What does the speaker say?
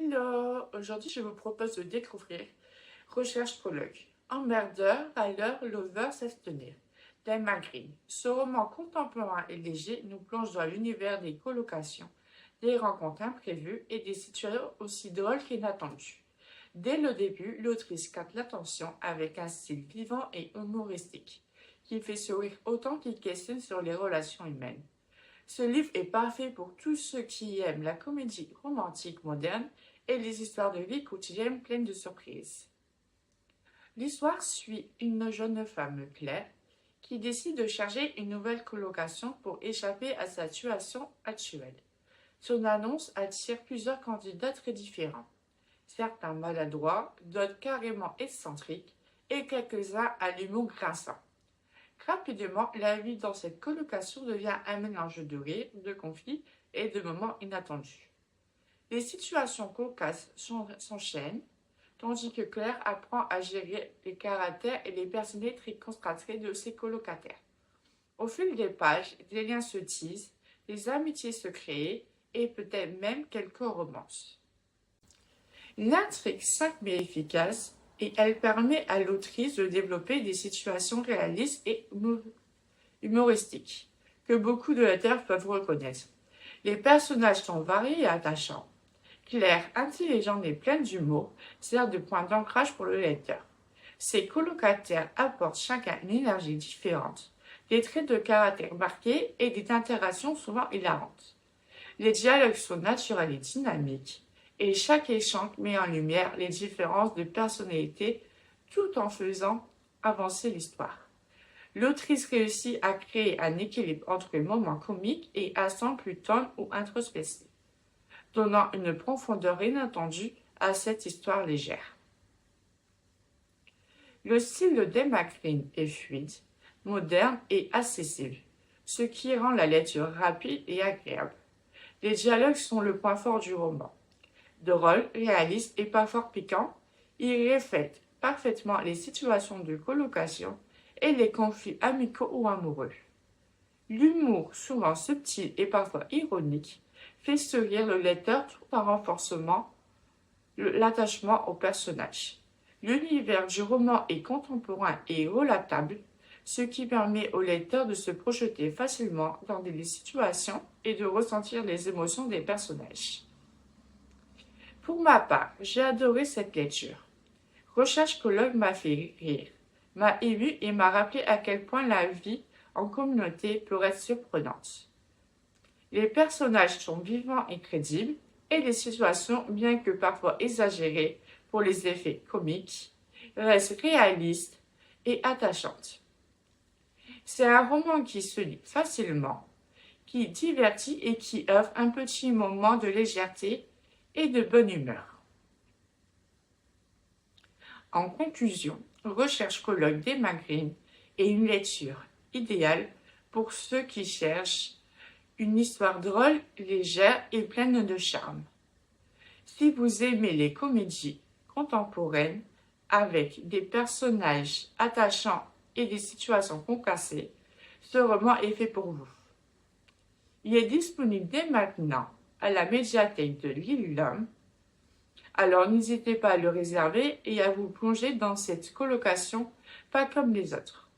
Hello! Aujourd'hui, je vous propose de découvrir Recherche colloque. Emmerdeur, râleur, lover, s'abstenir. d'Emma Green. Ce roman contemporain et léger nous plonge dans l'univers des colocations, des rencontres imprévues et des situations aussi drôles qu'inattendues. Dès le début, l'autrice capte l'attention avec un style vivant et humoristique, qui fait sourire autant qu'il questionne sur les relations humaines. Ce livre est parfait pour tous ceux qui aiment la comédie romantique moderne et les histoires de vie quotidienne pleines de surprises. L'histoire suit une jeune femme, Claire, qui décide de chercher une nouvelle colocation pour échapper à sa situation actuelle. Son annonce attire plusieurs candidats très différents, certains maladroits, d'autres carrément excentriques et quelques-uns à l'humour grinçant. Rapidement, la vie dans cette colocation devient un mélange de rires, de conflits et de moments inattendus. Les situations cocasses s'enchaînent, tandis que Claire apprend à gérer les caractères et les personnalités très concentrées de ses colocataires. Au fil des pages, des liens se tissent, des amitiés se créent et peut-être même quelques romances. L'intrigue simple mais efficace et elle permet à l'autrice de développer des situations réalistes et humoristiques que beaucoup de lecteurs peuvent reconnaître. Les personnages sont variés et attachants. Claire, intelligente et pleine d'humour, sert de point d'ancrage pour le lecteur. Ses colocataires apportent chacun une énergie différente, des traits de caractère marqués et des interactions souvent hilarantes. Les dialogues sont naturels et dynamiques, et chaque échange met en lumière les différences de personnalité tout en faisant avancer l'histoire. L'autrice réussit à créer un équilibre entre les moments comiques et accents plus tendres ou introspectifs, donnant une profondeur inattendue à cette histoire légère. Le style d'Emma Green est fluide, moderne et accessible, ce qui rend la lecture rapide et agréable. Les dialogues sont le point fort du roman. Drôle, réaliste et parfois piquant, il reflète parfaitement les situations de colocation et les conflits amicaux ou amoureux. L'humour, souvent subtil et parfois ironique, fait sourire le lecteur tout en renforçant l'attachement au personnage. L'univers du roman est contemporain et relatable, ce qui permet au lecteur de se projeter facilement dans des situations et de ressentir les émotions des personnages. Pour ma part, j'ai adoré cette lecture. Recherche colloque m'a fait rire, m'a ému et m'a rappelé à quel point la vie en communauté peut être surprenante. Les personnages sont vivants et crédibles, et les situations, bien que parfois exagérées pour les effets comiques, restent réalistes et attachantes. C'est un roman qui se lit facilement, qui divertit et qui offre un petit moment de légèreté et de bonne humeur. En conclusion, Recherche colloque d'Emma Green est une lecture idéale pour ceux qui cherchent une histoire drôle, légère et pleine de charme. Si vous aimez les comédies contemporaines avec des personnages attachants et des situations concassées, ce roman est fait pour vous. Il est disponible dès maintenant à la médiathèque de l'Île L'Homme. Alors n'hésitez pas à le réserver et à vous plonger dans cette colocation pas comme les autres.